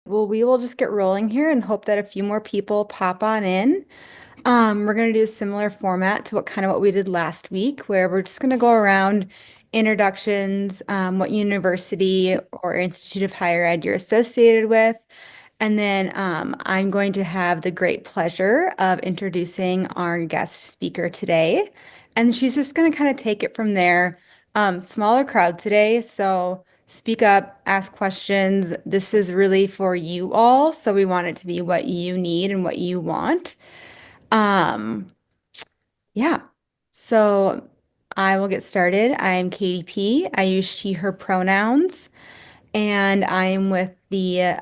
Well, we will just get rolling here and hope that a few more people pop on in. We're going to do a similar format to what we did last week, where we're just going to go around introductions, what university or institute of higher ed you're associated with. And then I'm going to have the great pleasure of introducing our guest speaker today. And she's just going to kind of take it from there. Smaller crowd today, so speak up, ask questions. This is really for you all, so we want it to be what you need and what you want. Um, yeah. So I will get started. I am Katie P. I use she, her pronouns, and I am with the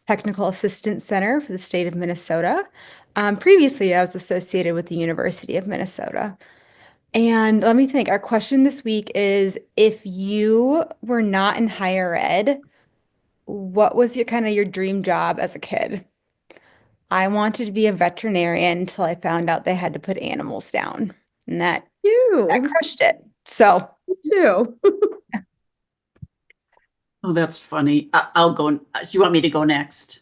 Technical Assistance Center for the state of Minnesota. Previously, I was associated with the University of Minnesota. And let me think, our question this week is, if you were not in higher ed, what was your kind of your dream job as a kid? I wanted to be a veterinarian until I found out they had to put animals down. And that You crushed it. So too. Oh, that's funny. I'll go. Do you want me to go next?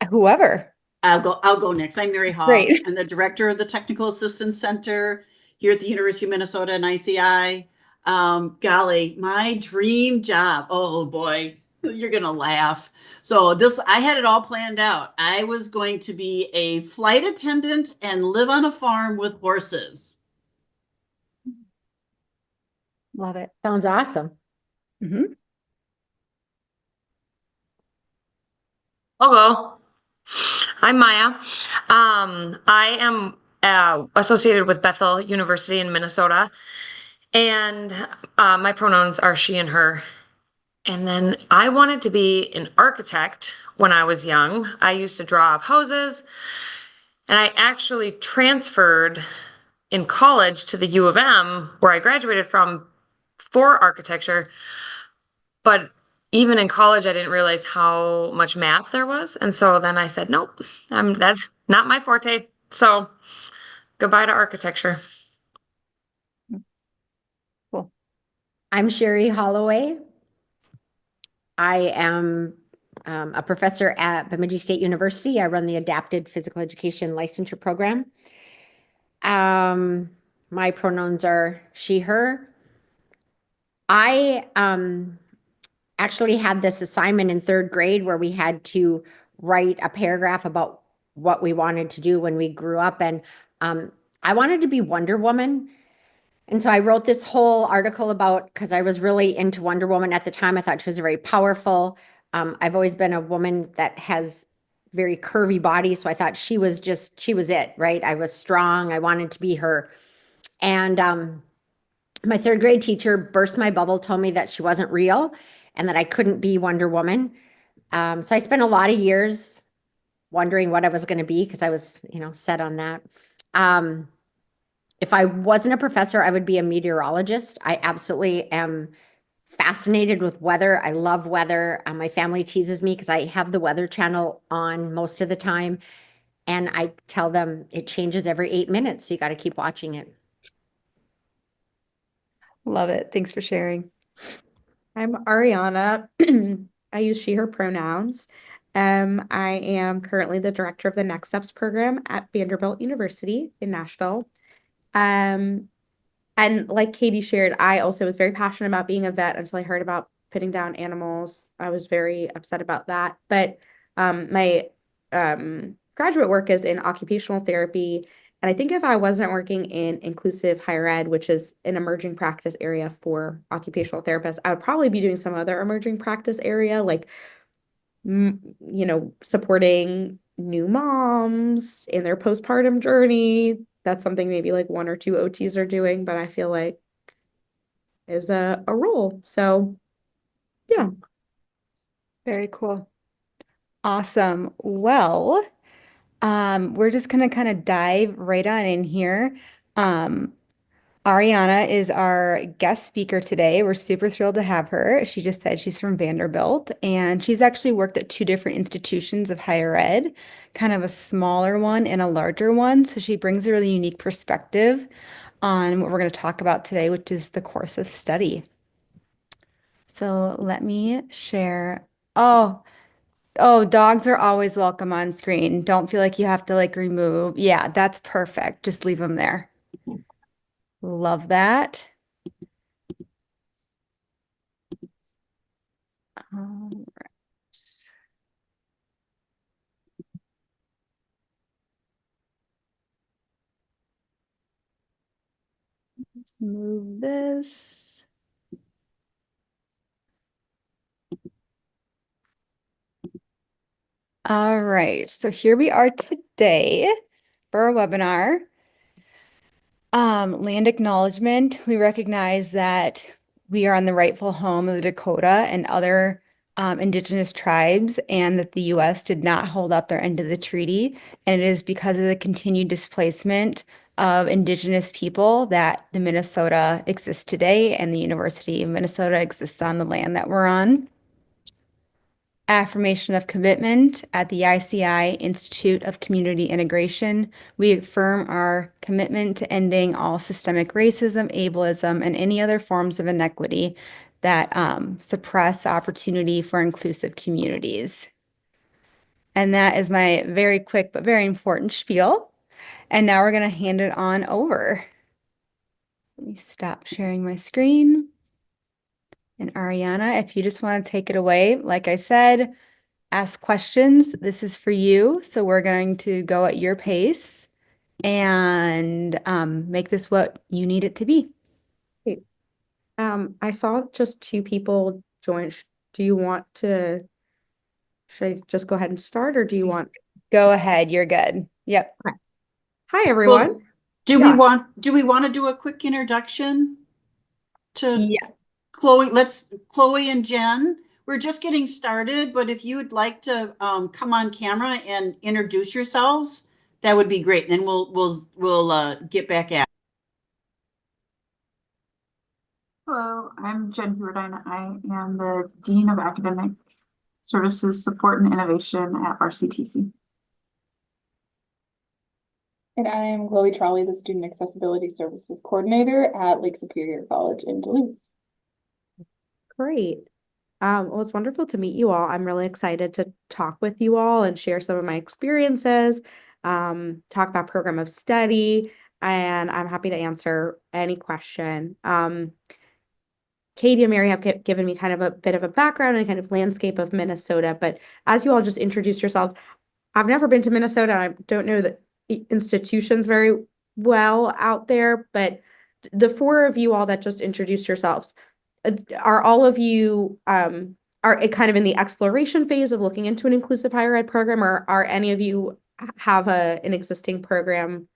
whoever. I'll go next. I'm Mary Hoff. Great. I'm the director of the Technical Assistance Center here at the University of Minnesota and ICI. Golly, my dream job. Oh boy, you're gonna laugh. So I had it all planned out. I was going to be a flight attendant and live on a farm with horses. Love it. Sounds awesome. Hmm. I'll go. I'm Maya. I am associated with Bethel University in Minnesota, and my pronouns are she and her. And then I wanted to be an architect when I was young. I used to draw up houses, and I actually transferred in college to the U of M, where I graduated from for architecture. But even in college, I didn't realize how much math there was. And so then I said, nope, that's not my forte. So goodbye to architecture. Cool. I'm Sherry Holloway. I am a professor at Bemidji State University. I run the Adapted Physical Education Licensure Program. My pronouns are she, her. I actually had this assignment in third grade where we had to write a paragraph about what we wanted to do when we grew up. And I wanted to be Wonder Woman. And so I wrote this whole article about, because I was really into Wonder Woman at the time. I thought she was very powerful. I've always been a woman that has very curvy body. So I thought she was it, right? I was strong. I wanted to be her. And my third grade teacher burst my bubble, told me that she wasn't real and that I couldn't be Wonder Woman. So I spent a lot of years wondering what I was going to be because I was, set on that. If I wasn't a professor, I would be a meteorologist. I absolutely am fascinated with weather. I love weather. My family teases me because I have the Weather Channel on most of the time. And I tell them it changes every 8 minutes. So you got to keep watching it. Love it. Thanks for sharing. I'm Ariana. I use she, her pronouns. I am currently the director of the Next Steps program at Vanderbilt University in Nashville. And like Katie shared, I also was very passionate about being a vet until I heard about putting down animals. I was very upset about that. But my graduate work is in occupational therapy. And I think if I wasn't working in inclusive higher ed, which is an emerging practice area for occupational therapists, I would probably be doing some other emerging practice area, like, supporting new moms in their postpartum journey. That's something maybe like one or two OTs are doing, but I feel like is a role. So yeah. Very cool. Awesome. Well, we're just gonna kind of dive right on in here. Um, Ariana is our guest speaker today. We're super thrilled to have her. She just said she's from Vanderbilt, and she's actually worked at two different institutions of higher ed, kind of a smaller one and a larger one. So she brings a really unique perspective on what we're going to talk about today, which is the course of study. So let me share. Oh, Oh, dogs are always welcome on screen. Don't feel like you have to like remove. Yeah, that's perfect. Just leave them there. Love that. All right. Let's move this. All right, so here we are today for our webinar. Land acknowledgement. We recognize that we are on the rightful home of the Dakota and other indigenous tribes, and that the U.S. did not hold up their end of the treaty. And it is because of the continued displacement of indigenous people that the Minnesota exists today, and the University of Minnesota exists on the land that we're on. Affirmation of commitment at the ICI Institute of Community Integration. We affirm our commitment to ending all systemic racism, ableism, and any other forms of inequity that suppress opportunity for inclusive communities. And that is my very quick but very important spiel. And now we're going to hand it on over. Let me stop sharing my screen. And Ariana, if you just want to take it away, like I said, ask questions. This is for you. So we're going to go at your pace and make this what you need it to be. Great. I saw just 2 people join. Do you want to, should I just go ahead and start, or do you want? Go ahead. You're good. Yep. Okay. Hi, everyone. Well, do we want to do a quick introduction to Yeah. Chloe? Chloe and Jen. We're just getting started, but if you would like to come on camera and introduce yourselves, that would be great. Then we'll get back at. Hello, I'm Jen Hewardine. I am the Dean of Academic Services Support and Innovation at RCTC. And I am Chloe Trolley, the Student Accessibility Services Coordinator at Lake Superior College in Duluth. Great. Well, it's wonderful to meet you all. I'm really excited to talk with you all and share some of my experiences, talk about program of study, and I'm happy to answer any question. Katie and Mary have given me kind of a bit of a background and kind of landscape of Minnesota, but as you all just introduced yourselves, I've never been to Minnesota. I don't know the institutions very well out there, but the 4 of you all that just introduced yourselves, are all of you are kind of in the exploration phase of looking into an inclusive higher ed program, or are any of you have an existing program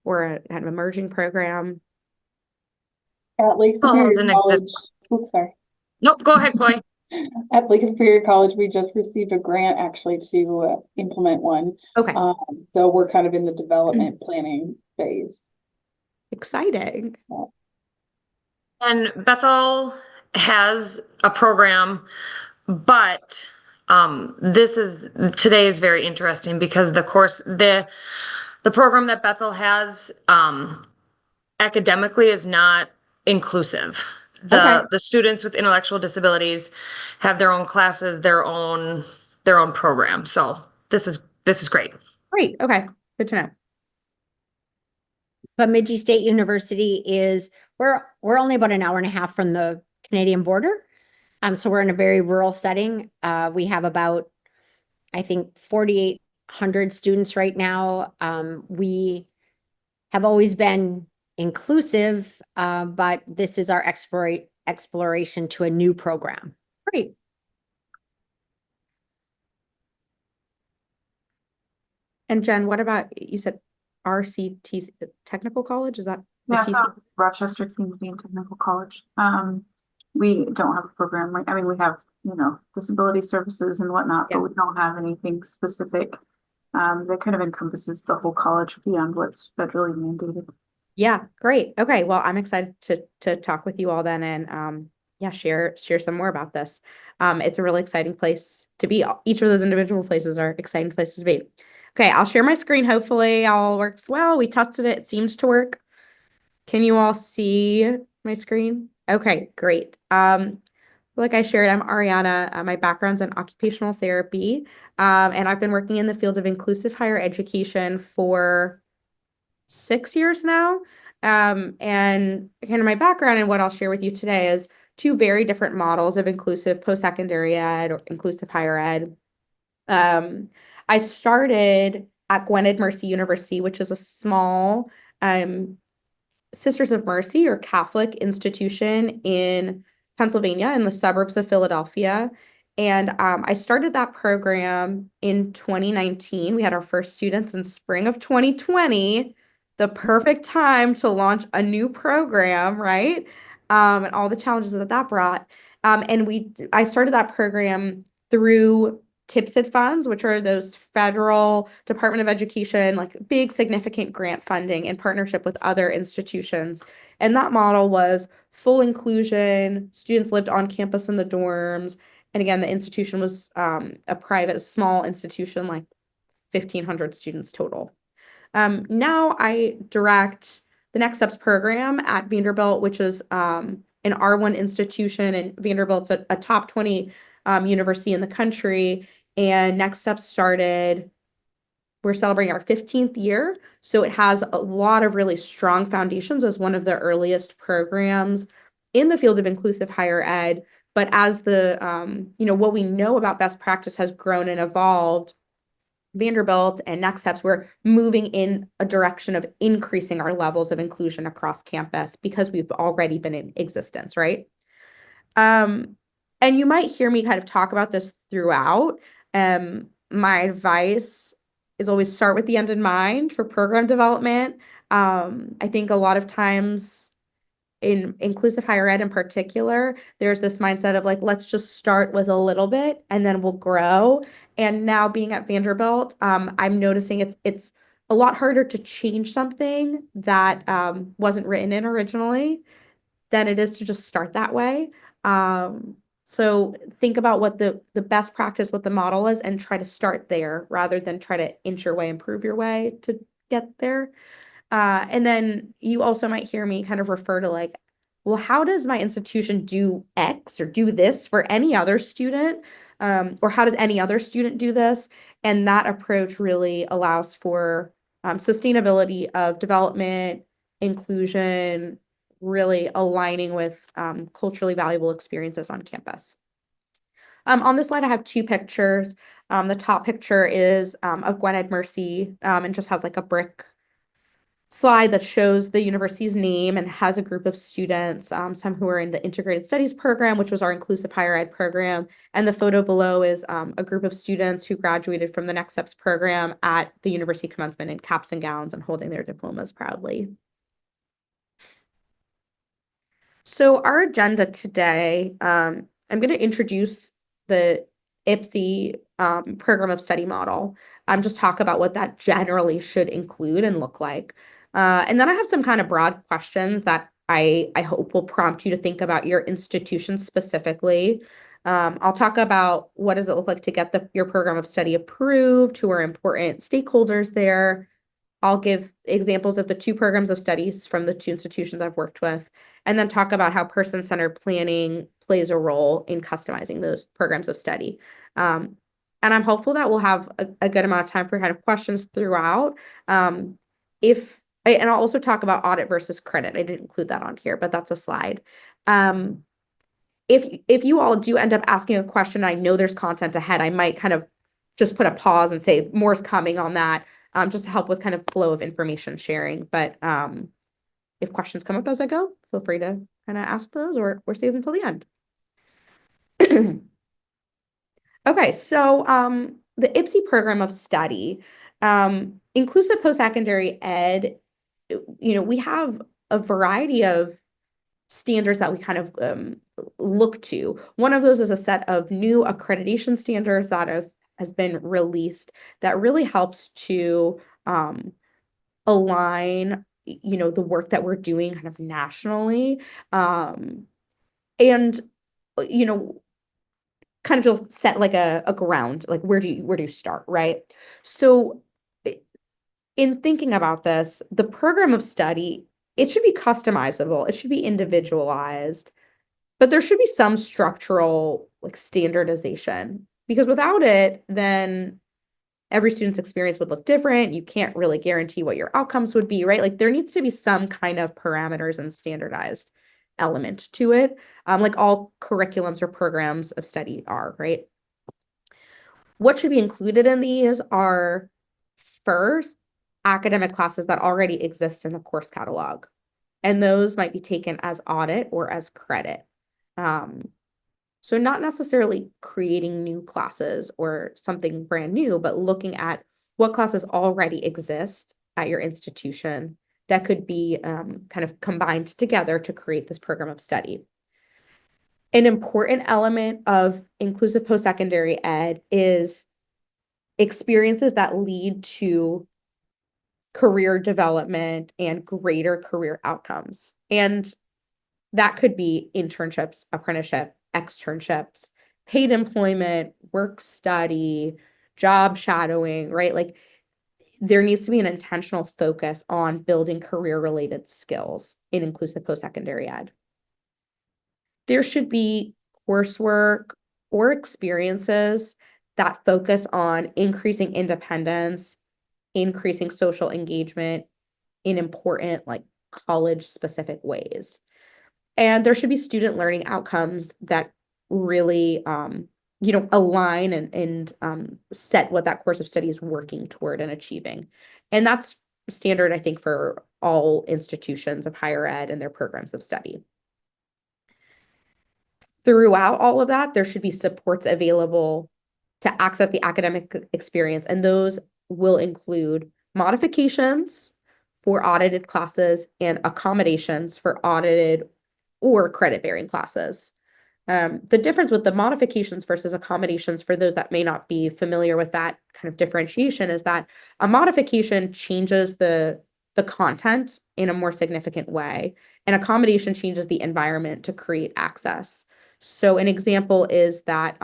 or an emerging program? At Lake Superior College, oops, sorry. Nope, go ahead, Chloe. At Lake Superior College, we just received a grant actually to implement one. Okay. So we're kind of in the development planning phase. Exciting. Yeah. And Bethel has a program, but today is very interesting because the program that Bethel has academically is not inclusive. The students with intellectual disabilities have their own classes, their own program. So this is great. Great. Okay. Good to know. Bemidji State University we're only about an hour and a half from the Canadian border. So we're in a very rural setting. We have about, I think, 4,800 students right now. We have always been inclusive, but this is our exploration to a new program. Great. And Jen, what about, you said RCTC Technical College? Is that the Yeah, TC? so Rochester Community and Technical College. We don't have a program like, I mean, we have, disability services and whatnot, but we don't have anything specific that kind of encompasses the whole college beyond what's federally mandated. Yeah, great. Okay, well, I'm excited to talk with you all then, and share some more about this. It's a really exciting place to be. Each of those individual places are exciting places to be. Okay, I'll share my screen. Hopefully all works well. We tested it. It seems to work. Can you all see my screen? Okay, great. Like I shared, I'm Ariana. My background's in occupational therapy, and I've been working in the field of inclusive higher education for 6 years now. And kind of my background and what I'll share with you today is two very different models of inclusive post-secondary ed or inclusive higher ed. I started at Gwynedd Mercy University, which is a small Sisters of Mercy or Catholic institution in Pennsylvania in the suburbs of Philadelphia. And I started that program in 2019. We had our first students in spring of 2020, the perfect time to launch a new program, right? And all the challenges that that brought. I started that program through TIPSID funds, which are those federal Department of Education, like big significant grant funding in partnership with other institutions. And that model was full inclusion. Students lived on campus in the dorms. And again, the institution was a private, small institution, like 1,500 students total. Now I direct the Next Steps program at Vanderbilt, which is an R1 institution, and Vanderbilt's a top 20 university in the country. And Next Steps started, we're celebrating our 15th year. So it has a lot of really strong foundations as one of the earliest programs in the field of inclusive higher ed. But as what we know about best practice has grown and evolved, Vanderbilt and Next Steps, we're moving in a direction of increasing our levels of inclusion across campus because we've already been in existence, right? And you might hear me kind of talk about this throughout. My advice is always start with the end in mind for program development. I think a lot of times in inclusive higher ed in particular, there's this mindset of like, let's just start with a little bit and then we'll grow. And now being at Vanderbilt, I'm noticing it's a lot harder to change something that wasn't written in originally than it is to just start that way. So think about what the best practice, what the model is, and try to start there rather than try to inch your way, improve your way to get there. And then you also might hear me kind of refer to like, well, how does my institution do X or do this for any other student? Or how does any other student do this? And that approach really allows for sustainability of development, inclusion, really aligning with culturally valuable experiences on campus. On this slide, I have two pictures. The top picture is of Gwynedd Mercy and just has like a brick slide that shows the university's name and has a group of students, some who are in the integrated studies program, which was our inclusive higher ed program. And the photo below is a group of students who graduated from the Next Steps program at the university commencement in caps and gowns and holding their diplomas proudly. So our agenda today, I'm going to introduce the IPSI program of study model. Just talk about what that generally should include and look like. And then I have some kind of broad questions that I hope will prompt you to think about your institution specifically. I'll talk about what does it look like to get your program of study approved, who are important stakeholders there. I'll give examples of the two programs of studies from the two institutions I've worked with, and then talk about how person-centered planning plays a role in customizing those programs of study. And I'm hopeful that we'll have a good amount of time for kind of questions throughout. And I'll also talk about audit versus credit. I didn't include that on here, but that's a slide. If you all do end up asking a question, I know there's content ahead, I might kind of just put a pause and say more's coming on that. Just to help with kind of flow of information sharing. But if questions come up as I go, feel free to kind of ask those or save them until the end. Okay, so the IPSI program of study, inclusive post-secondary ed, we have a variety of standards that we kind of look to. One of those is a set of new accreditation standards that has been released that really helps to align, the work that we're doing kind of nationally, and kind of set like a ground, like where do you start, right? So in thinking about this, the program of study, it should be customizable, it should be individualized, But there should be some structural like standardization, because without it, then every student's experience would look different. You can't really guarantee what your outcomes would be, right? Like there needs to be some kind of parameters and standardized element to it, like all curriculums or programs of study are, right? What should be included in these are, first, academic classes that already exist in the course catalog. And those might be taken as audit or as credit. So not necessarily creating new classes or something brand new, but looking at what classes already exist at your institution that could be kind of combined together to create this program of study. An important element of inclusive post-secondary ed is experiences that lead to career development and greater career outcomes. And that could be internships, apprenticeship, externships, paid employment, work study, job shadowing, right? Like there needs to be an intentional focus on building career-related skills in inclusive post-secondary ed. There should be coursework or experiences that focus on increasing independence, increasing social engagement in important like college-specific ways. And there should be student learning outcomes that really, align and set what that course of study is working toward and achieving. And that's standard, I think, for all institutions of higher ed and their programs of study. Throughout all of that, there should be supports available to access the academic experience, and those will include modifications for audited classes and accommodations for audited or credit-bearing classes. The difference with the modifications versus accommodations, for those that may not be familiar with that kind of differentiation, is that a modification changes the content in a more significant way, and accommodation changes the environment to create access. So an example is that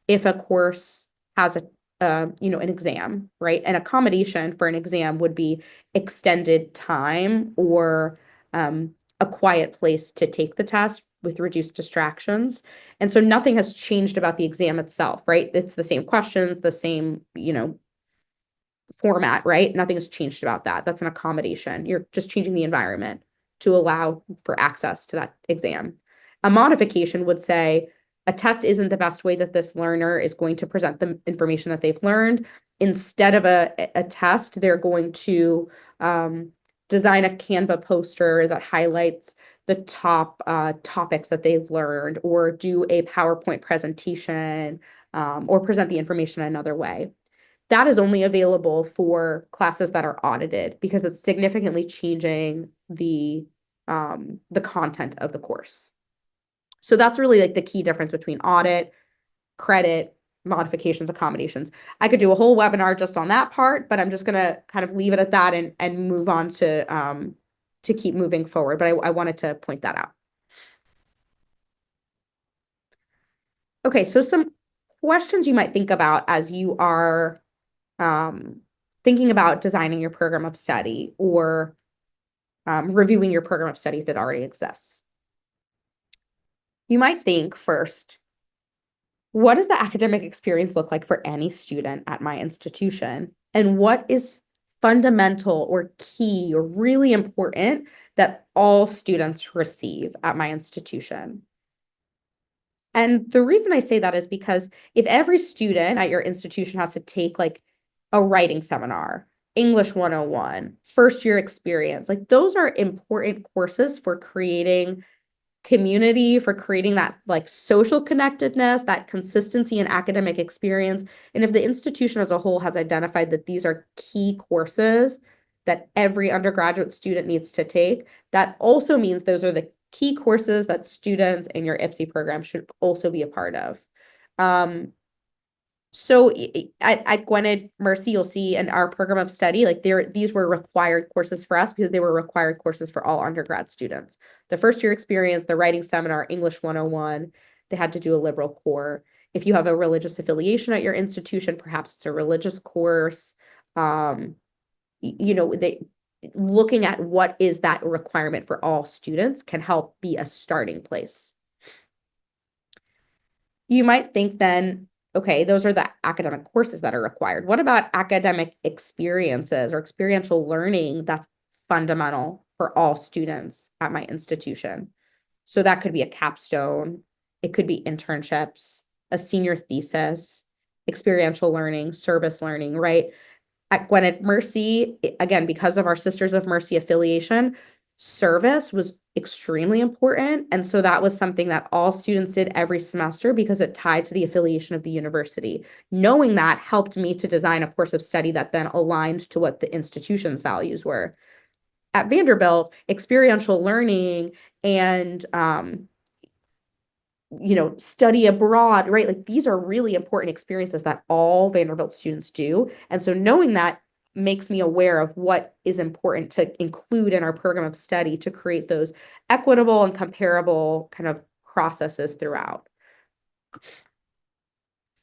if a course has an exam, right? An accommodation for an exam would be extended time or a quiet place to take the test with reduced distractions. And so nothing has changed about the exam itself, right? It's the same questions, the same, format, right? Nothing has changed about that. That's an accommodation. You're just changing the environment to allow for access to that exam. A modification would say, a test isn't the best way that this learner is going to present the information that they've learned. Instead of a test, they're going to design a Canva poster that highlights the top topics that they've learned, or do a PowerPoint presentation, or present the information another way. That is only available for classes that are audited because it's significantly changing the content of the course. So that's really like the key difference between audit, credit, modifications, accommodations. I could do a whole webinar just on that part, but I'm just gonna kind of leave it at that and move on to keep moving forward. But I wanted to point that out. Okay, so some questions you might think about as you are thinking about designing your program of study or reviewing your program of study if it already exists. You might think first, what does the academic experience look like for any student at my institution? And what is fundamental or key or really important that all students receive at my institution? And the reason I say that is because if every student at your institution has to take like a writing seminar, English 101, first year experience, like those are important courses for creating community, for creating that like social connectedness, that consistency in academic experience. And if the institution as a whole has identified that these are key courses that every undergraduate student needs to take, that also means those are the key courses that students in your IPSI program should also be a part of. So at Gwinnett Mercy, you'll see in our program of study, like these were required courses for us because they were required courses for all undergrad students. The first year experience, the writing seminar, English 101, they had to do a liberal core. If you have a religious affiliation at your institution, perhaps it's a religious course. looking at what is that requirement for all students can help be a starting place. You might think then, okay, those are the academic courses that are required. What about academic experiences or experiential learning that's fundamental for all students at my institution? So that could be a capstone, it could be internships, a senior thesis, experiential learning, service learning, right? At Gwinnett Mercy, again, because of our Sisters of Mercy affiliation, service was extremely important. And so that was something that all students did every semester because it tied to the affiliation of the university. Knowing that helped me to design a course of study that then aligned to what the institution's values were. At Vanderbilt, experiential learning and study abroad, right? Like these are really important experiences that all Vanderbilt students do. And so knowing that makes me aware of what is important to include in our program of study to create those equitable and comparable kind of processes throughout.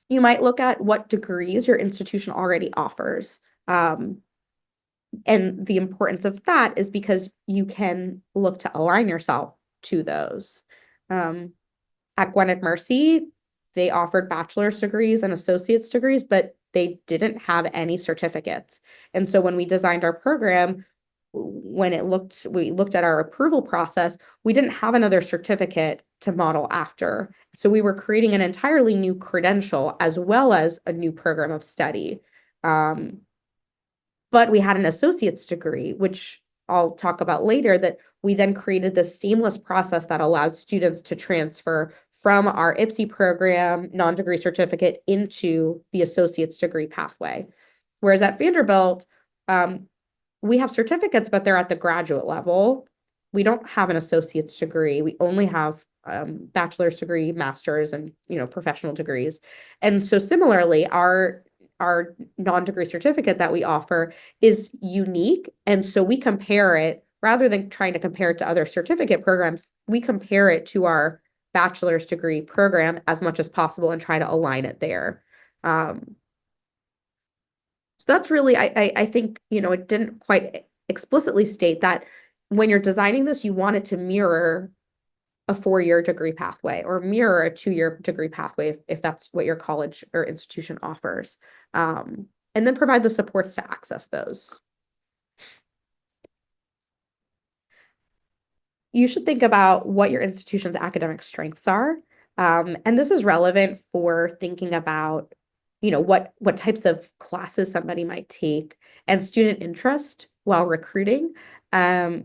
You might look at what degrees your institution already offers. And the importance of that is because you can look to align yourself to those. At Gwinnett Mercy, they offered bachelor's degrees and associate's degrees, but they didn't have any certificates. And so when we designed our program, when we looked at our approval process, we didn't have another certificate to model after. So we were creating an entirely new credential as well as a new program of study. But we had an associate's degree, which I'll talk about later, that we then created this seamless process that allowed students to transfer from our IPSI program non-degree certificate into the associate's degree pathway. Whereas at Vanderbilt, we have certificates, but they're at the graduate level. We don't have an associate's degree. We only have bachelor's degree, master's, and professional degrees. And so similarly, our non-degree certificate that we offer is unique. And so we compare it, rather than trying to compare it to other certificate programs, we compare it to our bachelor's degree program as much as possible and try to align it there. So that's really, I think, it didn't quite explicitly state that when you're designing this, you want it to mirror a 4-year degree pathway or mirror a 2-year degree pathway if that's what your college or institution offers. And then provide the supports to access those. You should think about what your institution's academic strengths are. And this is relevant for thinking about, what types of classes somebody might take and student interest while recruiting. I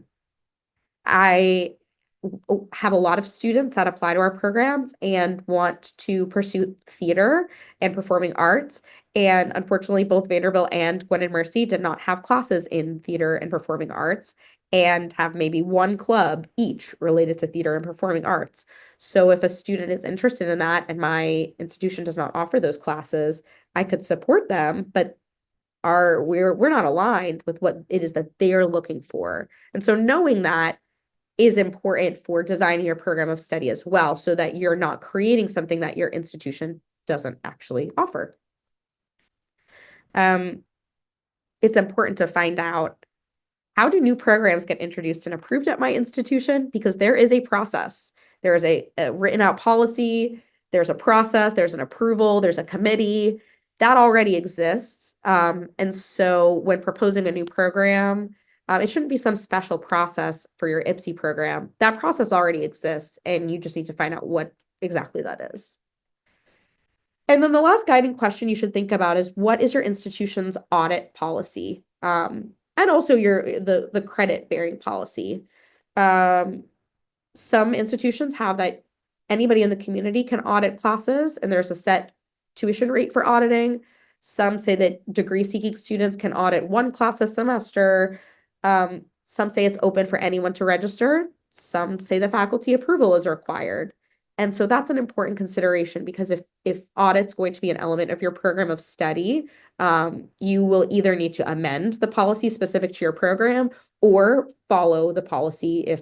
have a lot of students that apply to our programs and want to pursue theater and performing arts. And unfortunately, both Vanderbilt and Gwinnett Mercy did not have classes in theater and performing arts and have maybe one club each related to theater and performing arts. So if a student is interested in that and my institution does not offer those classes, I could support them, but we're not aligned with what it is that they're looking for. And so knowing that is important for designing your program of study as well, so that you're not creating something that your institution doesn't actually offer. It's important to find out, how do new programs get introduced and approved at my institution? Because there is a process. There is a written out policy, there's a process, there's an approval, there's a committee that already exists. And so when proposing a new program, it shouldn't be some special process for your IPSI program. That process already exists, and you just need to find out what exactly that is. And then the last guiding question you should think about is, what is your institution's audit policy? And also the credit bearing policy. Some institutions have that anybody in the community can audit classes, and there's a set tuition rate for auditing. Some say that degree seeking students can audit one class a semester. Some say it's open for anyone to register. Some say the faculty approval is required. And so that's an important consideration, because if audit's going to be an element of your program of study, you will either need to amend the policy specific to your program or follow the policy if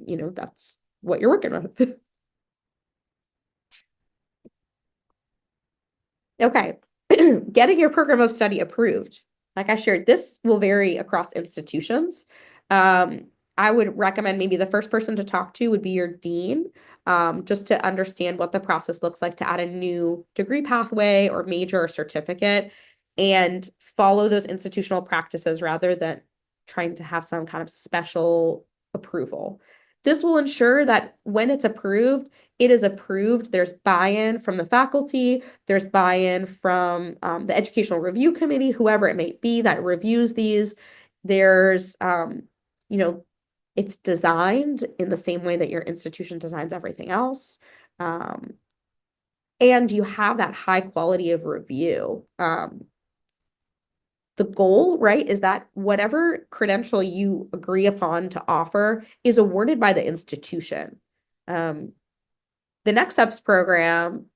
that's what you're working with. Okay, getting your program of study approved. like I shared, this will vary across institutions. I would recommend maybe the first person to talk to would be your dean, just to understand what the process looks like to add a new degree pathway or major or certificate, and follow those institutional practices rather than trying to have some kind of special approval. This will ensure that when it's approved, it is approved. There's buy-in from the faculty, there's buy-in from the educational review committee, whoever it may be that reviews these. There's, it's designed in the same way that your institution designs everything else. And you have that high quality of review. The goal, right, is that whatever credential you agree upon to offer is awarded by the institution. The Next Steps program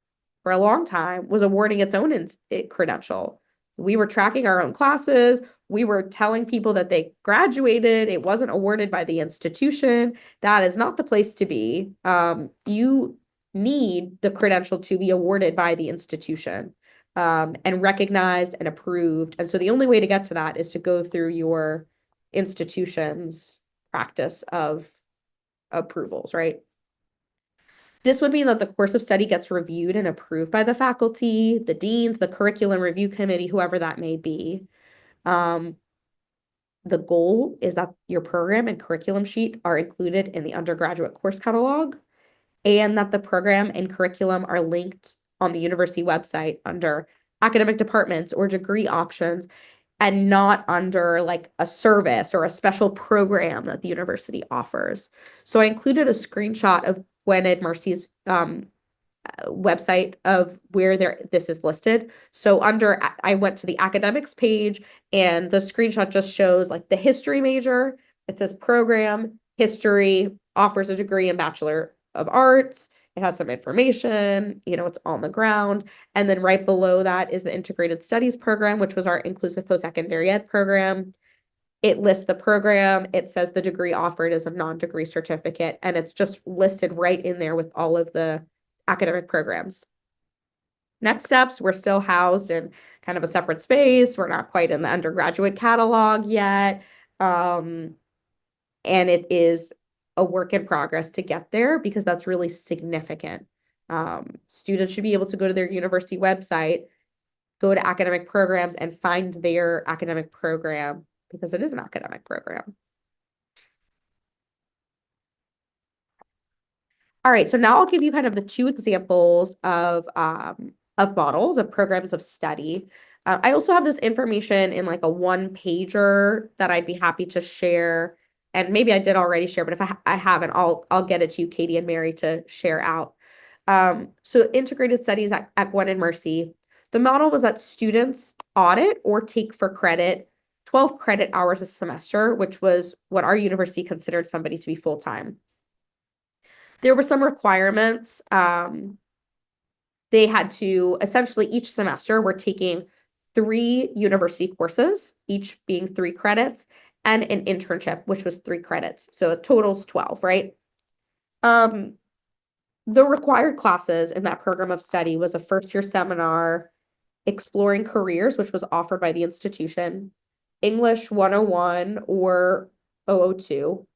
for a long time was awarding its own credential. We were tracking our own classes. We were telling people that they graduated. It wasn't awarded by the institution. That is not the place to be. You need the credential to be awarded by the institution, and recognized and approved. And so the only way to get to that is to go through your institution's practice of approvals, right? This would mean that the course of study gets reviewed and approved by the faculty, the deans, the curriculum review committee, whoever that may be. The goal is that your program and curriculum sheet are included in the undergraduate course catalog, and that the program and curriculum are linked on the university website under academic departments or degree options, and not under like a service or a special program that the university offers. So I included a screenshot of Gwen and Marcy's website of where this is listed. So I went to the academics page, and the screenshot just shows like the history major. It says program, history, offers a degree in Bachelor of Arts. It has some information, it's on the ground. And then right below that is the Integrated Studies program, which was our inclusive post-secondary ed program. It lists the program. It says the degree offered is a non-degree certificate, and it's just listed right in there with all of the academic programs. Next Steps, we're still housed in kind of a separate space. We're not quite in the undergraduate catalog yet. And it is a work in progress to get there, because that's really significant. Students should be able to go to their university website, go to academic programs, and find their academic program, because it is an academic program. All right, so now I'll give you kind of the two examples of models of programs of study. I also have this information in like a one-pager that I'd be happy to share, and maybe I did already share, but if I haven't, I'll get it to you, Katie and Mary, to share out. So integrated studies at Gwen and Mercy, the model was that students audit or take for credit 12 credit hours a semester, which was what our university considered somebody to be full-time. There were some requirements. They had to, essentially each semester, we're taking 3 university courses, each being 3 credits, and an internship, which was 3 credits. So it totals 12, right? The required classes in that program of study was a first-year seminar, Exploring Careers, which was offered by the institution, English 101 or 002,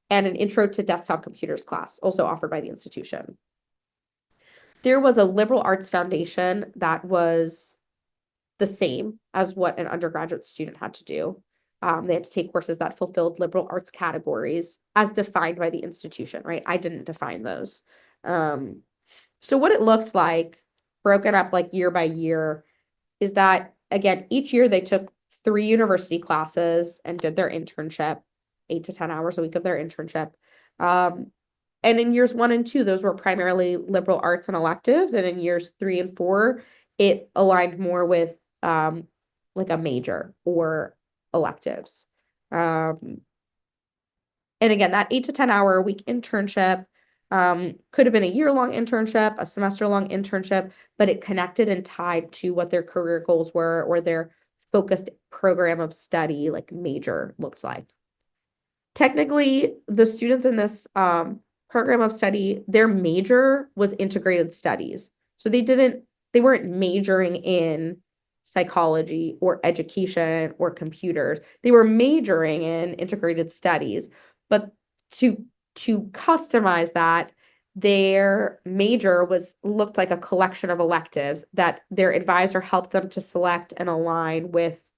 and an Intro to Desktop Computers class, also offered by the institution. There was a liberal arts foundation that was the same as what an undergraduate student had to do. They had to take courses that fulfilled liberal arts categories as defined by the institution, right? I didn't define those. So what it looked like, broken up like year by year, is that, again, each year they took 3 university classes and did their internship, 8 to 10 hours a week of their internship. And in years 1 and 2, those were primarily liberal arts and electives. And in years 3 and 4, it aligned more with like a major or electives. And again, that 8 to 10 hour a week internship could have been a year-long internship, a semester-long internship, but it connected and tied to what their career goals were or their focused program of study, like major, looked like. Technically, the students in this program of study, their major was integrated studies. So they weren't majoring in psychology or education or computers. They were majoring in integrated studies, but to customize that, their major looked like a collection of electives that their advisor helped them to select and align with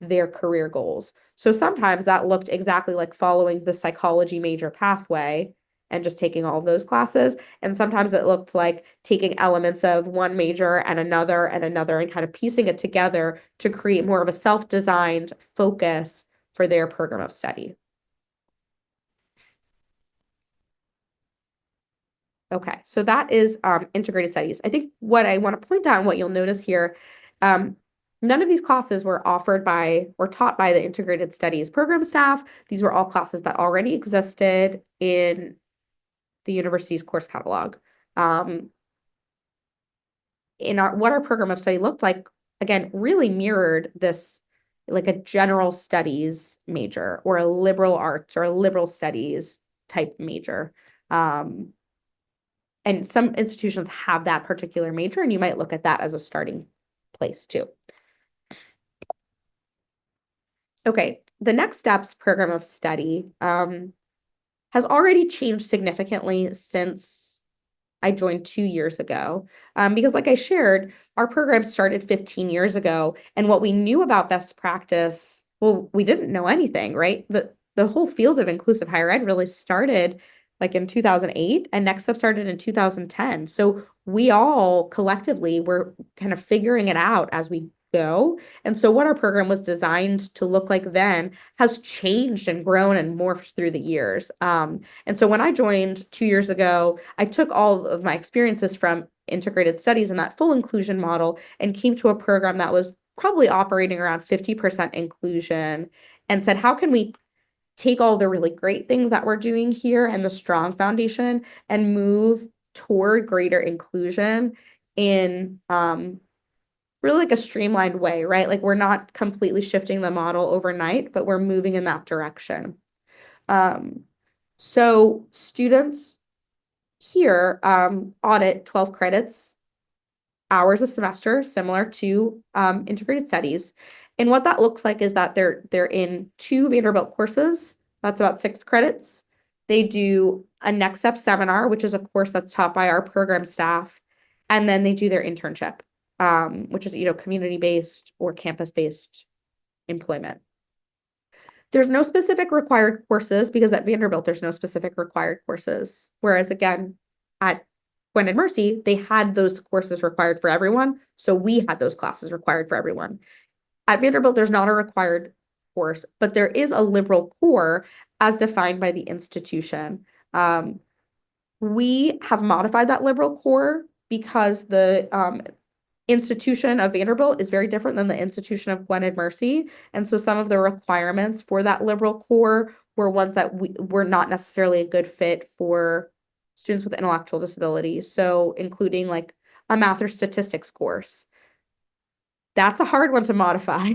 their career goals. So sometimes that looked exactly like following the psychology major pathway and just taking all of those classes. And sometimes it looked like taking elements of one major and another and kind of piecing it together to create more of a self-designed focus for their program of study. Okay, so that is integrated studies. I think what I want to point out and what you'll notice here, none of these classes were offered by or taught by the integrated studies program staff. These were all classes that already existed in the university's course catalog. What our program of study looked like, again, really mirrored this, like a general studies major or a liberal arts or a liberal studies type major. And some institutions have that particular major, and you might look at that as a starting place too. Okay, the next steps program of study has already changed significantly since I joined 2 years ago. Because like I shared, our program started 15 years ago, and what we knew about best practice, well, we didn't know anything, right? The whole field of inclusive higher ed really started like in 2008, and Next Step started in 2010. So we all collectively were kind of figuring it out as we go. And so what our program was designed to look like then has changed and grown and morphed through the years. And so when I joined 2 years ago, I took all of my experiences from integrated studies and that full inclusion model and came to a program that was probably operating around 50% inclusion and said, how can we take all the really great things that we're doing here and the strong foundation and move toward greater inclusion in really like a streamlined way, right? Like we're not completely shifting the model overnight, but we're moving in that direction. So students here audit 12 credits hours a semester, similar to integrated studies. And what that looks like is that they're in 2 Vanderbilt courses. That's about 6 credits. They do a Next Step seminar, which is a course that's taught by our program staff. And then they do their internship, which is, community-based or campus-based employment. There's no specific required courses because at Vanderbilt, there's no specific required courses. Whereas again, at Gwen and Mercy, they had those courses required for everyone. So we had those classes required for everyone. At Vanderbilt, there's not a required course, but there is a liberal core as defined by the institution. We have modified that liberal core because the institution of Vanderbilt is very different than the institution of Gwen and Mercy. And so some of the requirements for that liberal core were ones that were not necessarily a good fit for students with intellectual disabilities. So including like a math or statistics course. That's a hard one to modify.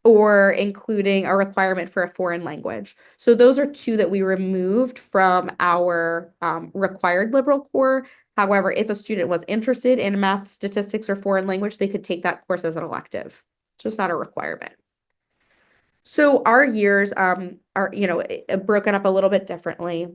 Or including a requirement for a foreign language. So those are 2 that we removed from our required liberal core. However, if a student was interested in math, statistics, or foreign language, they could take that course as an elective. It's just not a requirement. So our years are, broken up a little bit differently.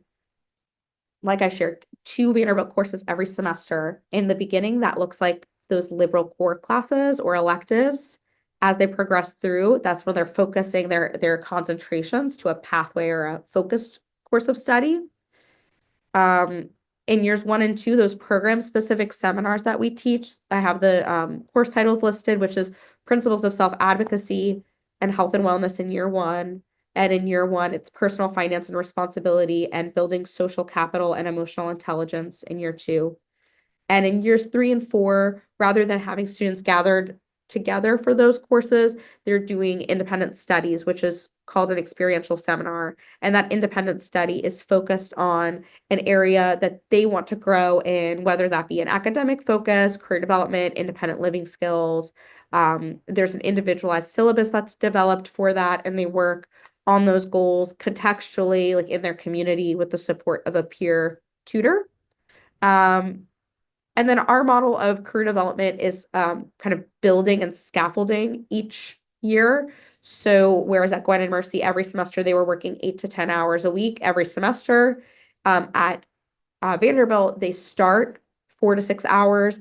Like I shared, 2 Vanderbilt courses every semester. In the beginning, that looks like those liberal core classes or electives. As they progress through, that's when they're focusing their concentrations to a pathway or a focused course of study. In years 1 and 2, those program-specific seminars that we teach, I have the course titles listed, which is Principles of Self-Advocacy and Health and Wellness in year 1. And in year 1, it's Personal Finance and Responsibility and Building Social Capital and Emotional Intelligence in year 2. And in years 3 and 4, rather than having students gathered together for those courses, they're doing independent studies, which is called an experiential seminar. And that independent study is focused on an area that they want to grow in, whether that be an academic focus, career development, independent living skills. There's an individualized syllabus that's developed for that, and they work on those goals contextually, like in their community with the support of a peer tutor. And then our model of career development is kind of building and scaffolding each year. So whereas at Gwen and Mercy, every semester they were working 8 to 10 hours a week every semester. At Vanderbilt, they start 4 to 6 hours,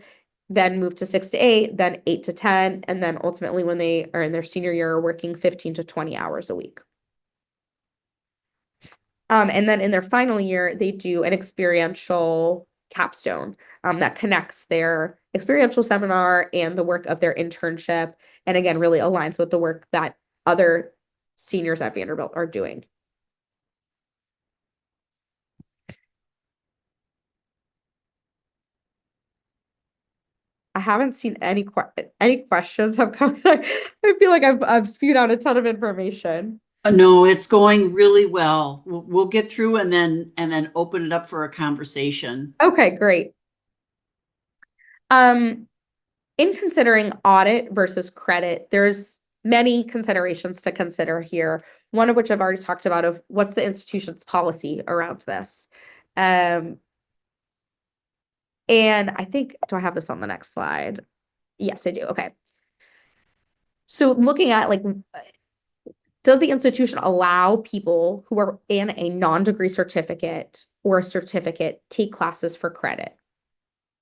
then move to 6 to 8, then 8 to 10, and then ultimately when they are in their senior year, are working 15 to 20 hours a week. And then in their final year, they do an experiential capstone that connects their experiential seminar and the work of their internship, and again, really aligns with the work that other seniors at Vanderbilt are doing. I haven't seen any questions have come. I feel like I've spewed out a ton of information. No, it's going really well. We'll get through and then open it up for a conversation. Okay, great. In considering audit versus credit, there's many considerations to consider here. One of which I've already talked about of what's the institution's policy around this. And I think, do I have this on the next slide? Yes, I do. Okay. So looking at like, does the institution allow people who are in a non-degree certificate or a certificate take classes for credit?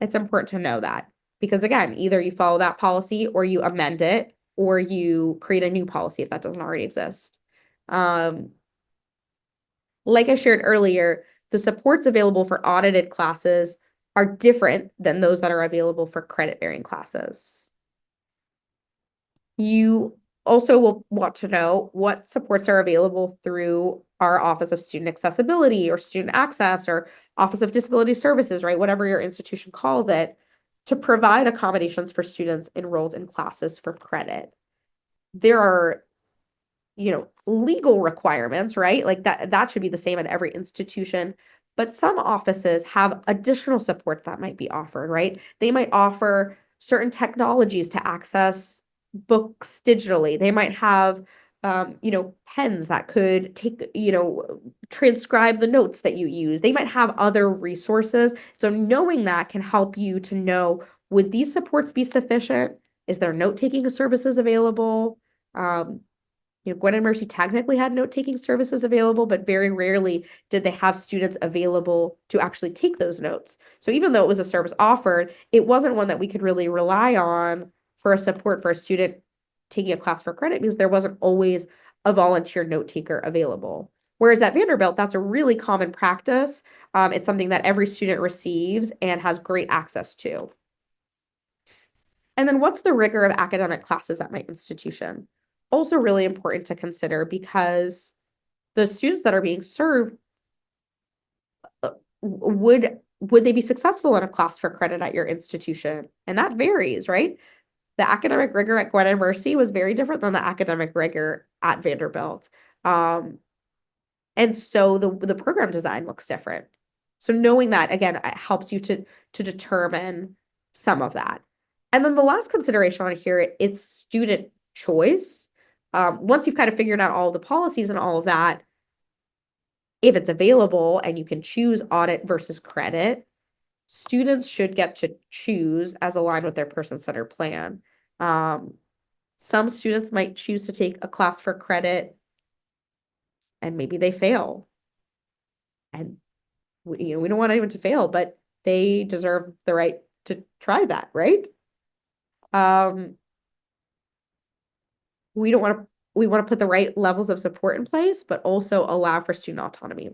It's important to know that because again, either you follow that policy or you amend it or you create a new policy if that doesn't already exist. Like I shared earlier, the supports available for audited classes are different than those that are available for credit-bearing classes. You also will want to know what supports are available through our Office of Student Accessibility or Student Access or Office of Disability Services, right? Whatever your institution calls it, to provide accommodations for students enrolled in classes for credit. There are, legal requirements, right? Like that should be the same at every institution. But some offices have additional supports that might be offered, right? They might offer certain technologies to access books digitally. They might have, pens that could take, transcribe the notes that you use. They might have other resources. So knowing that can help you to know, would these supports be sufficient? Is there note-taking services available? Gwen and Mercy technically had note-taking services available, but very rarely did they have students available to actually take those notes. So even though it was a service offered, it wasn't one that we could really rely on for a support for a student taking a class for credit because there wasn't always a volunteer note taker available. Whereas at Vanderbilt, that's a really common practice. It's something that every student receives and has great access to. And then what's the rigor of academic classes at my institution? Also really important to consider because the students that are being served, would they be successful in a class for credit at your institution? And that varies, right? The academic rigor at Gwen and Mercy was very different than the academic rigor at Vanderbilt. And so the program design looks different. So knowing that, again, it helps you to determine some of that. And then the last consideration on here, it's student choice. Once you've kind of figured out all the policies and all of that, if it's available and you can choose audit versus credit, students should get to choose as aligned with their person-centered plan. Some students might choose to take a class for credit and maybe they fail. And we don't want anyone to fail, but they deserve the right to try that, right? We want to put the right levels of support in place, but also allow for student autonomy.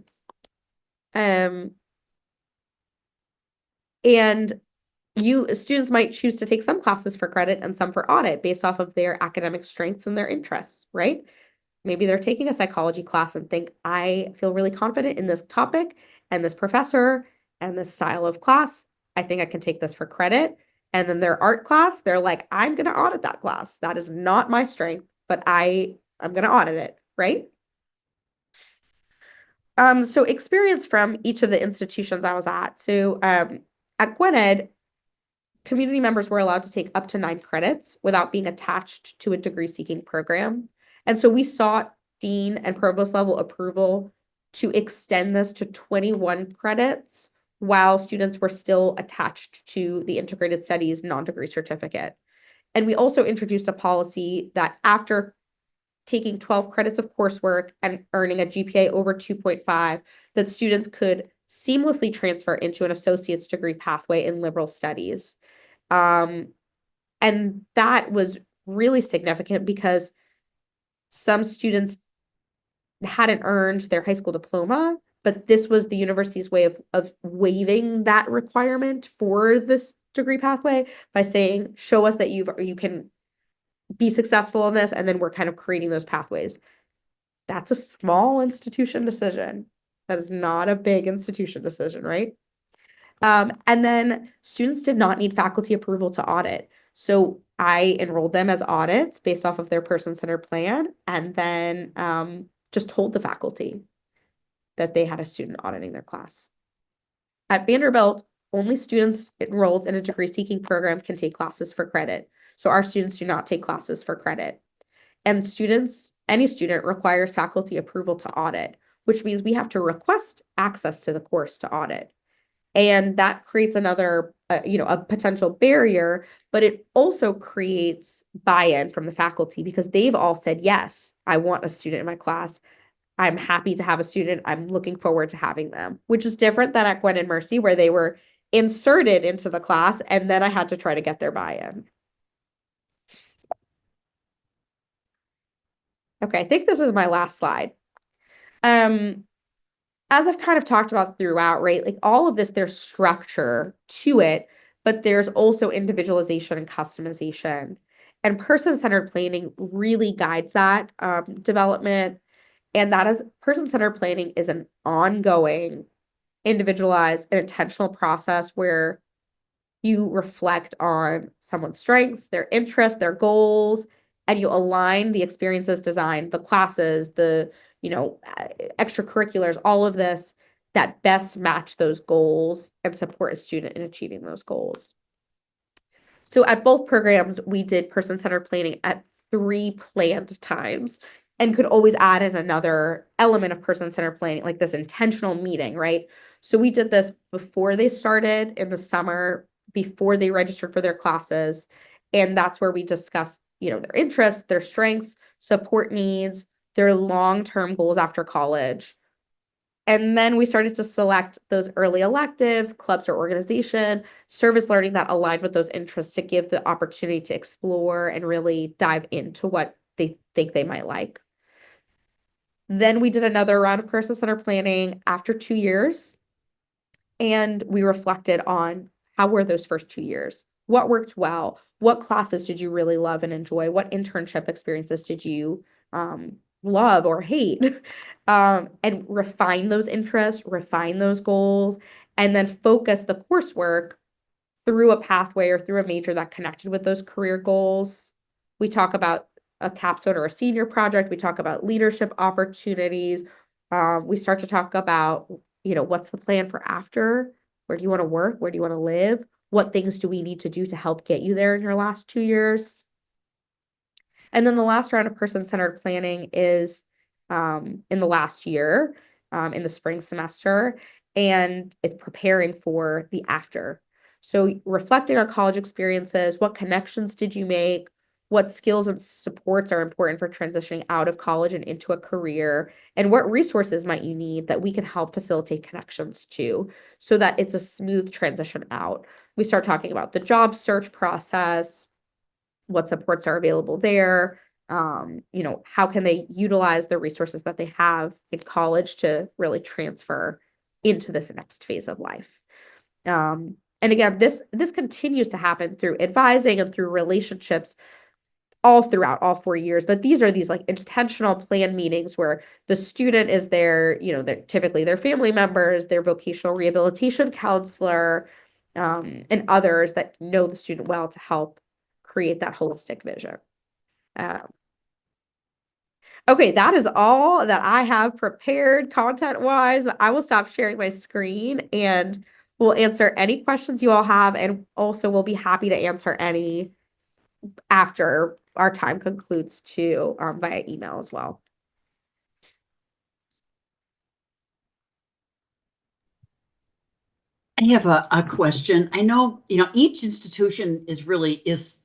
And students might choose to take some classes for credit and some for audit based off of their academic strengths and their interests, right? Maybe they're taking a psychology class and think, I feel really confident in this topic and this professor and this style of class. I think I can take this for credit. And then their art class, they're like, I'm going to audit that class. That is not my strength, but I'm going to audit it, right? So experience from each of the institutions I was at. So at Gwinnett, community members were allowed to take up to 9 credits without being attached to a degree-seeking program. And so we sought dean and provost level approval to extend this to 21 credits while students were still attached to the integrated studies non-degree certificate. And we also introduced a policy that after taking 12 credits of coursework and earning a GPA over 2.5, that students could seamlessly transfer into an associate's degree pathway in liberal studies. And that was really significant because some students hadn't earned their high school diploma, but this was the university's way of waiving that requirement for this degree pathway by saying, show us that you can be successful in this, and then we're kind of creating those pathways. That's a small institution decision. That is not a big institution decision, right? And then students did not need faculty approval to audit. So I enrolled them as audits based off of their person-centered plan, and then just told the faculty that they had a student auditing their class. At Vanderbilt, only students enrolled in a degree-seeking program can take classes for credit. So our students do not take classes for credit. And any student requires faculty approval to audit, which means we have to request access to the course to audit. And that creates another, a potential barrier, but it also creates buy-in from the faculty because they've all said, yes, I want a student in my class. I'm happy to have a student. I'm looking forward to having them, which is different than at Gwen and Mercy, where they were inserted into the class and then I had to try to get their buy-in. Okay, I think this is my last slide. As I've kind of talked about throughout, right? Like all of this, there's structure to it, but there's also individualization and customization. And person-centered planning really guides that development. And that is person-centered planning is an ongoing, individualized, and intentional process where you reflect on someone's strengths, their interests, their goals, and you align the experiences designed, the classes, the extracurriculars, all of this that best match those goals and support a student in achieving those goals. So at both programs, we did person-centered planning at 3 planned times and could always add in another element of person-centered planning, like this intentional meeting, right? So we did this before they started in the summer, before they registered for their classes. And that's where we discussed, their interests, their strengths, support needs, their long-term goals after college. And then we started to select those early electives, clubs or organization, service learning that aligned with those interests to give the opportunity to explore and really dive into what they think they might like. Then we did another round of person-centered planning after 2 years. And we reflected on how were those first 2 years? What worked well? What classes did you really love and enjoy? What internship experiences did you love or hate? And refine those interests, refine those goals, and then focus the coursework through a pathway or through a major that connected with those career goals. We talk about a capstone or a senior project. We talk about leadership opportunities. We start to talk about, what's the plan for after? Where do you want to work? Where do you want to live? What things do we need to do to help get you there in your last 2 years? And then the last round of person-centered planning is in the last year, in the spring semester, and it's preparing for the after. So reflecting on college experiences, what connections did you make? What skills and supports are important for transitioning out of college and into a career? And what resources might you need that we can help facilitate connections to so that it's a smooth transition out? We start talking about the job search process, what supports are available there, how can they utilize the resources that they have in college to really transfer into this next phase of life. And again, this continues to happen through advising and through relationships all throughout all 4 years. But these are these like intentional plan meetings where the student is there, they're typically their family members, their vocational rehabilitation counselor, and others that know the student well to help create that holistic vision. Okay, that is all that I have prepared content-wise. I will stop sharing my screen and we'll answer any questions you all have, and also we'll be happy to answer any after our time concludes too, via email as well. I have a question. I know, each institution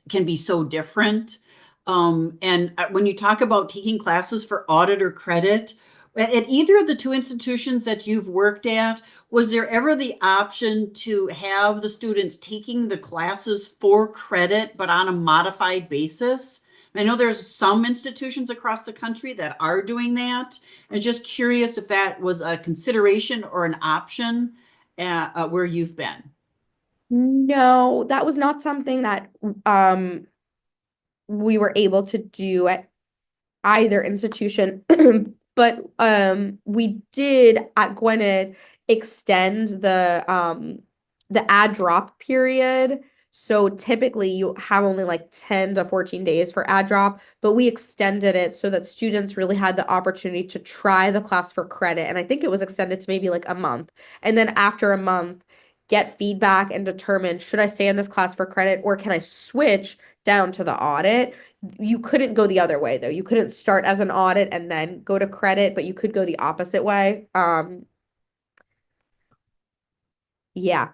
can be so different. And when you talk about taking classes for audit or credit, at either of the two institutions that you've worked at, was there ever the option to have the students taking the classes for credit, but on a modified basis? I know there's some institutions across the country that are doing that. I'm just curious if that was a consideration or an option where you've been. No, that was not something that we were able to do at either institution. But we did at Gwinnett extend the add drop period. So typically you have only like 10 to 14 days for add drop, but we extended it so that students really had the opportunity to try the class for credit. And I think it was extended to maybe like a month. And then after a month, get feedback and determine, should I stay in this class for credit or can I switch down to the audit? You couldn't go the other way though. You couldn't start as an audit and then go to credit, but you could go the opposite way. Yeah.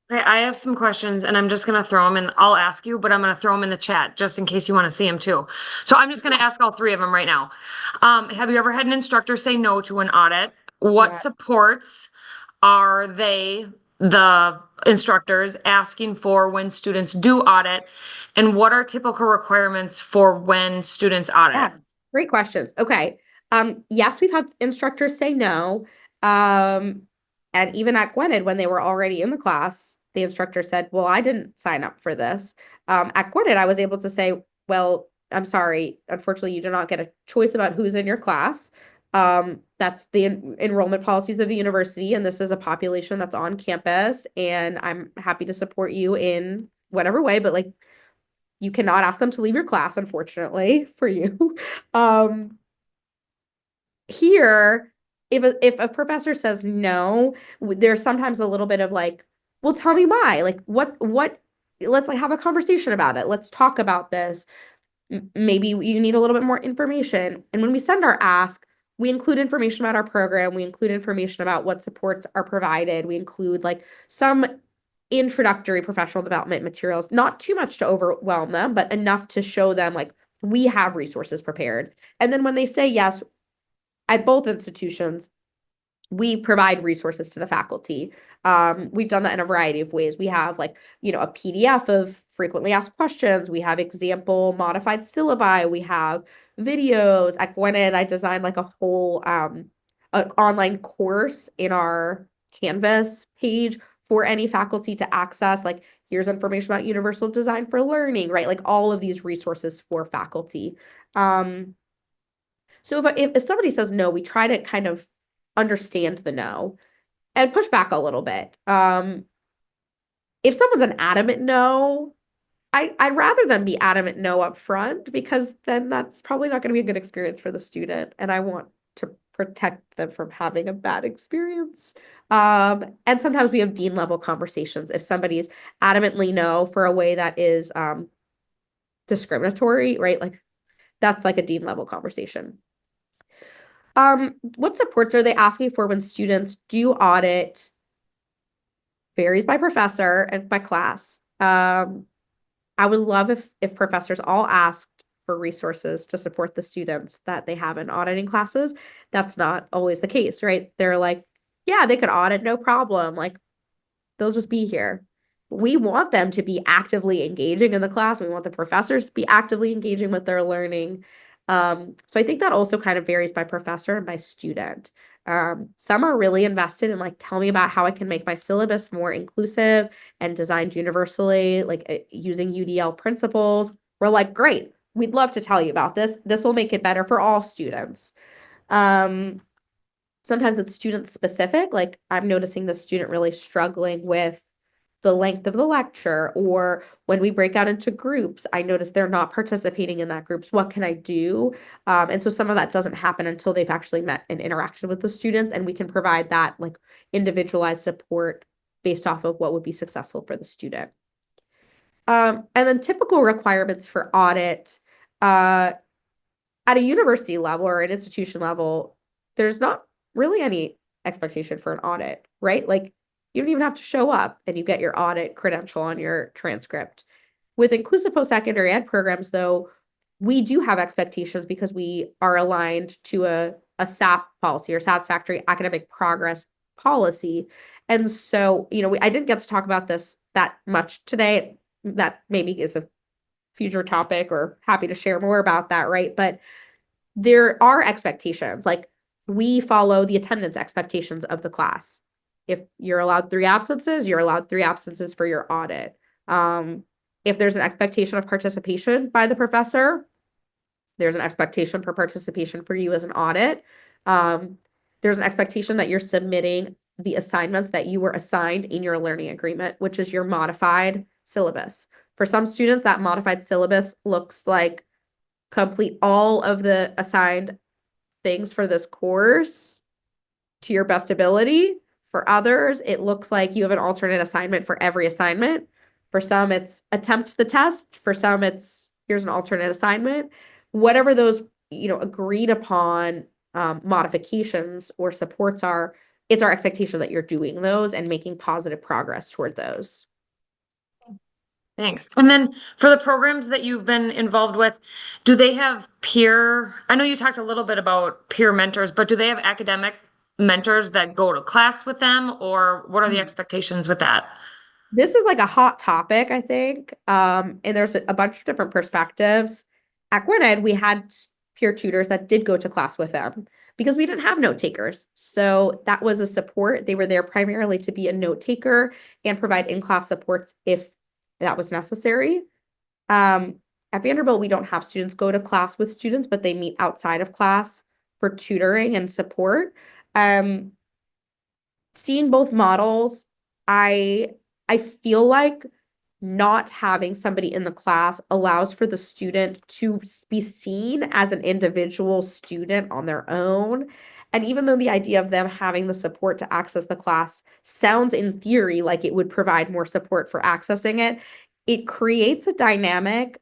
Okay, I have some questions and I'm just going to throw them in. I'll ask you, but I'm going to throw them in the chat just in case you want to see them too. So I'm just going to ask all three of them right now. Have you ever had an instructor say no to an audit? What Yes. supports are the instructors asking for when students do audit? And what are typical requirements for when students audit? Yeah, great questions. Okay. Yes, we've had instructors say no. And even at Gwinnett, when they were already in the class, the instructor said, well, I didn't sign up for this. At Gwinnett, I was able to say, well, I'm sorry. Unfortunately, you do not get a choice about who's in your class. That's the enrollment policies of the university, and this is a population that's on campus, and I'm happy to support you in whatever way, but like you cannot ask them to leave your class, unfortunately, for you. Here, if a professor says no, there's sometimes a little bit of like, well, tell me why. Like, what? Let's like have a conversation about it. Let's talk about this. Maybe you need a little bit more information. And when we send our ask, we include information about our program. We include information about what supports are provided. We include like some introductory professional development materials, not too much to overwhelm them, but enough to show them like we have resources prepared. And then when they say yes, at both institutions, we provide resources to the faculty. We've done that in a variety of ways. We have like, a PDF of frequently asked questions. We have example modified syllabi. We have videos. At Gwinnett, I designed like a whole an online course in our Canvas page for any faculty to access. Like, here's information about universal design for learning, right? Like all of these resources for faculty. So if somebody says no, we try to kind of understand the no and push back a little bit. If someone's an adamant no, I'd rather them be adamant no up front because then that's probably not going to be a good experience for the student, and I want to protect them from having a bad experience. And sometimes we have dean level conversations. If somebody's adamantly no for a way that is discriminatory, right? Like that's like a dean level conversation. What supports are they asking for when students do audit? Varies by professor and by class. I would love if professors all asked for resources to support the students that they have in auditing classes. That's not always the case, right? They're like, yeah, they could audit, no problem. Like they'll just be here. We want them to be actively engaging in the class. We want the professors to be actively engaging with their learning. So I think that also kind of varies by professor and by student. Some are really invested in like, tell me about how I can make my syllabus more inclusive and designed universally, like using UDL principles. We're like, great, we'd love to tell you about this. This will make it better for all students. Sometimes it's student specific. Like I'm noticing the student really struggling with the length of the lecture, or when we break out into groups, I notice they're not participating in that groups. What can I do? And so some of that doesn't happen until they've actually met an interaction with the students, and we can provide that like individualized support based off of what would be successful for the student. And then typical requirements for audit at a university level or an institution level, there's not really any expectation for an audit, right? Like you don't even have to show up and you get your audit credential on your transcript. With inclusive post-secondary ed programs, though, we do have expectations because we are aligned to a SAP policy or satisfactory academic progress policy. And so, I didn't get to talk about this that much today. That maybe is a future topic, or happy to share more about that, right? But there are expectations. Like we follow the attendance expectations of the class. If you're allowed 3 absences, you're allowed 3 absences for your audit. If there's an expectation of participation by the professor, there's an expectation for participation for you as an audit. There's an expectation that you're submitting the assignments that you were assigned in your learning agreement, which is your modified syllabus. For some students, that modified syllabus looks like complete all of the assigned things for this course to your best ability. For others, it looks like you have an alternate assignment for every assignment. For some, it's attempt the test. For some, it's here's an alternate assignment. Whatever those, agreed upon modifications or supports are, it's our expectation that you're doing those and making positive progress toward those. Thanks. And then for the programs that you've been involved with, do they have I know you talked a little bit about peer mentors, but do they have academic mentors that go to class with them, or what are the expectations with that? This is like a hot topic, I think. And there's a bunch of different perspectives. At Gwynedd, we had peer tutors that did go to class with them because we didn't have note takers. So that was a support. They were there primarily to be a note taker and provide in-class supports if that was necessary. At Vanderbilt, we don't have students go to class with students, but they meet outside of class for tutoring and support. Seeing both models, I feel like not having somebody in the class allows for the student to be seen as an individual student on their own. And even though the idea of them having the support to access the class sounds in theory like it would provide more support for accessing it, it creates a dynamic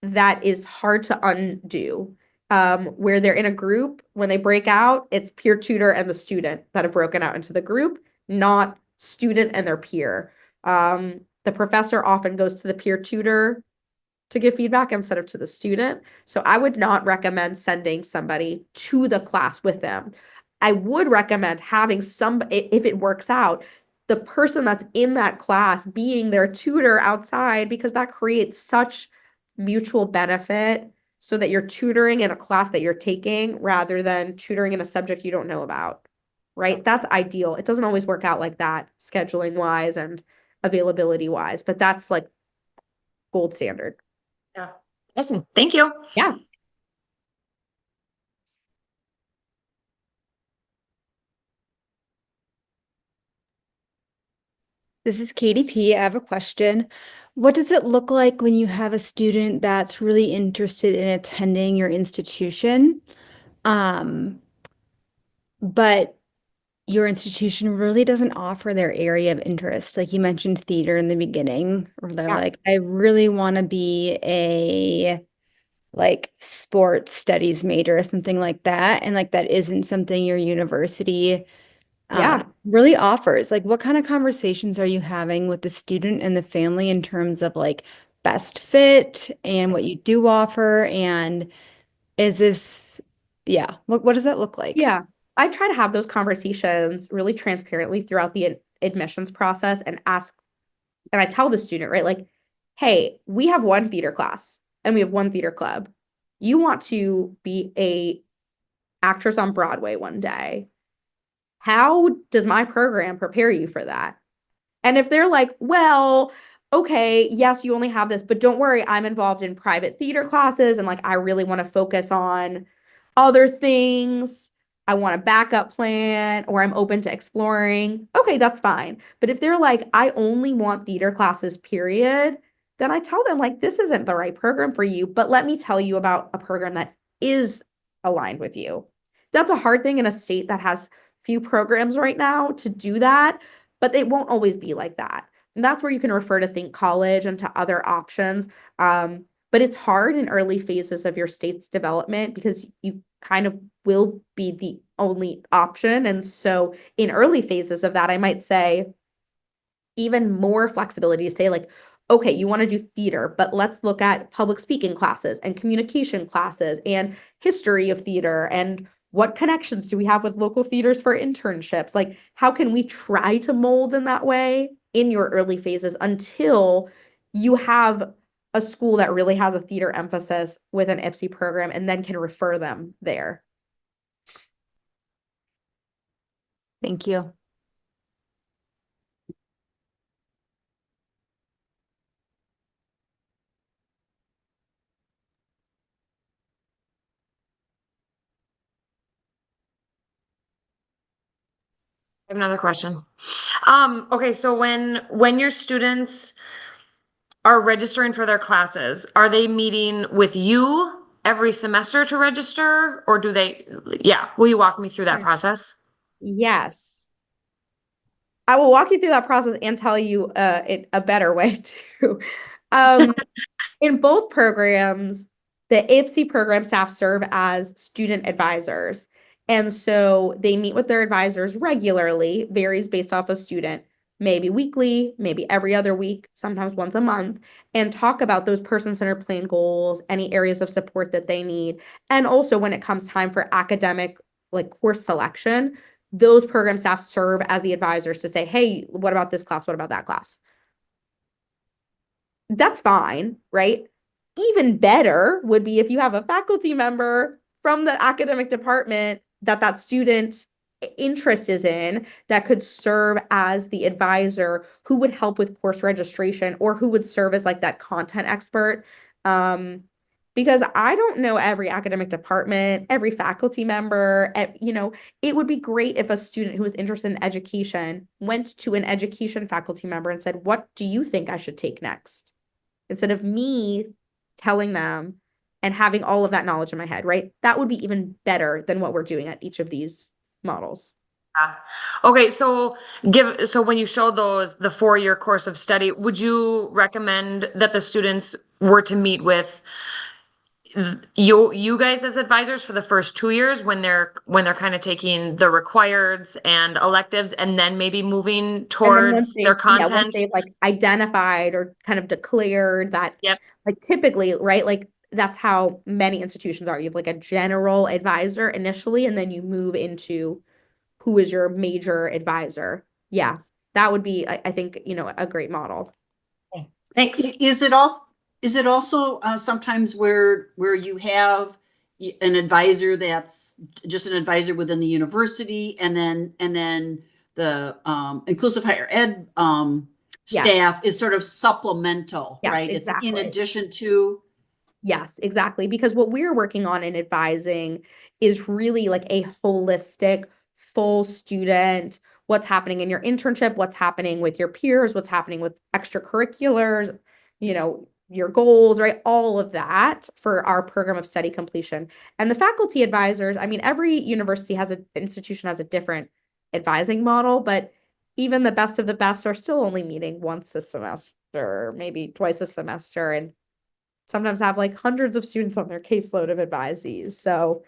that is hard to undo. Where they're in a group, when they break out, it's peer tutor and the student that have broken out into the group, not student and their peer. The professor often goes to the peer tutor to give feedback instead of to the student. So I would not recommend sending somebody to the class with them. I would recommend having if it works out, the person that's in that class being their tutor outside, because that creates such mutual benefit so that you're tutoring in a class that you're taking rather than tutoring in a subject you don't know about, right? That's ideal. It doesn't always work out like that, scheduling wise and availability wise, but that's like gold standard. Yeah. Awesome. Thank you. Yeah. This is Katie P. I have a question. What does it look like when you have a student that's really interested in attending your institution, but your institution really doesn't offer their area of interest? Like you mentioned theater in the beginning, or they're like, I really want to be a sports studies major or something like that. And like that isn't something your university really offers. Like what kind of conversations are you having with the student and the family in terms of like best fit and what you do offer? And is this, what does that look like? Yeah. I try to have those conversations really transparently throughout the admissions process and I tell the student, right, like, hey, we have one theater class and we have one theater club. You want to be a actress on Broadway one day. How does my program prepare you for that? And if they're like, well, okay, yes, you only have this, but don't worry, I'm involved in private theater classes and like I really want to focus on other things. I want a backup plan, or I'm open to exploring. Okay, that's fine. But if they're like, I only want theater classes, period, then I tell them like this isn't the right program for you, but let me tell you about a program that is aligned with you. That's a hard thing in a state that has few programs right now to do that, but it won't always be like that. And that's where you can refer to Think College and to other options. But it's hard in early phases of your state's development because you kind of will be the only option. And so in early phases of that, I might say even more flexibility to say like, okay, you want to do theater, but let's look at public speaking classes and communication classes and history of theater and what connections do we have with local theaters for internships? Like, how can we try to mold in that way in your early phases until you have a school that really has a theater emphasis with an IPSY program and then can refer them there? Thank you. I have another question. Okay, so when your students are registering for their classes, are they meeting with you every semester to register, or do they, yeah, will you walk me through that process? Yes. I will walk you through that process and tell you a better way too. Um, in both programs, the IPSY program staff serve as student advisors. And so they meet with their advisors regularly, varies based off of student, maybe weekly, maybe every other week, sometimes once a month, and talk about those person-centered plan goals, any areas of support that they need. And also when it comes time for academic like course selection, those program staff serve as the advisors to say, hey, what about this class? What about that class? That's fine, right? Even better would be if you have a faculty member from the academic department that student's interest is in that could serve as the advisor who would help with course registration or who would serve as like that content expert. Because I don't know every academic department, every faculty member, it would be great if a student who was interested in education went to an education faculty member and said, what do you think I should take next? Instead of me telling them and having all of that knowledge in my head, right? That would be even better than what we're doing at each of these models. Yeah. Okay, so when you showed the 4-year course of study, would you recommend that the students were to meet with you guys as advisors for the first 2 years when they're kind of taking the requireds and electives and then maybe moving And then towards their once content? they've like identified or kind of declared that, Yep. like typically, right? Like that's how many institutions are. You have like a general advisor initially, and then you move into who is your major advisor. Yeah, that would be, I think, a great model. Thanks. Is it also sometimes where you have an advisor that's just an advisor within the university, and then the inclusive higher ed Yeah. staff is sort of supplemental, Yes, right? It's in exactly. addition to. Yes, exactly. Because what we're working on in advising is really like a holistic, full student, what's happening in your internship, what's happening with your peers, what's happening with extracurriculars, your goals, right? All of that for our program of study completion. And the faculty advisors, I mean, every university institution has a different advising model, but even the best of the best are still only meeting once a semester, maybe twice a semester. And sometimes have like hundreds of students on their caseload of advisees. So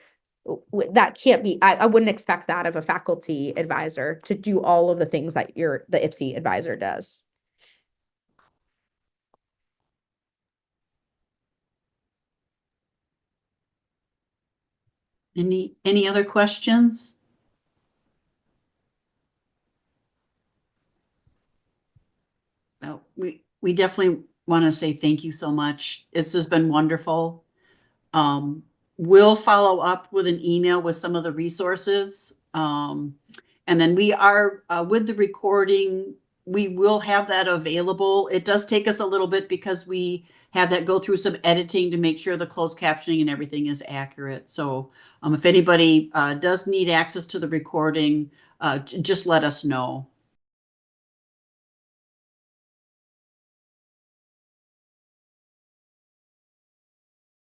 that can't be, I wouldn't expect that of a faculty advisor to do all of the things that the IPSY advisor does. Any other questions? No, we definitely want to say thank you so much. This has been wonderful. We'll follow up with an email with some of the resources. And then we are with the recording, we will have that available. It does take us a little bit because we have that go through some editing to make sure the closed captioning and everything is accurate. So if anybody does need access to the recording, just let us know.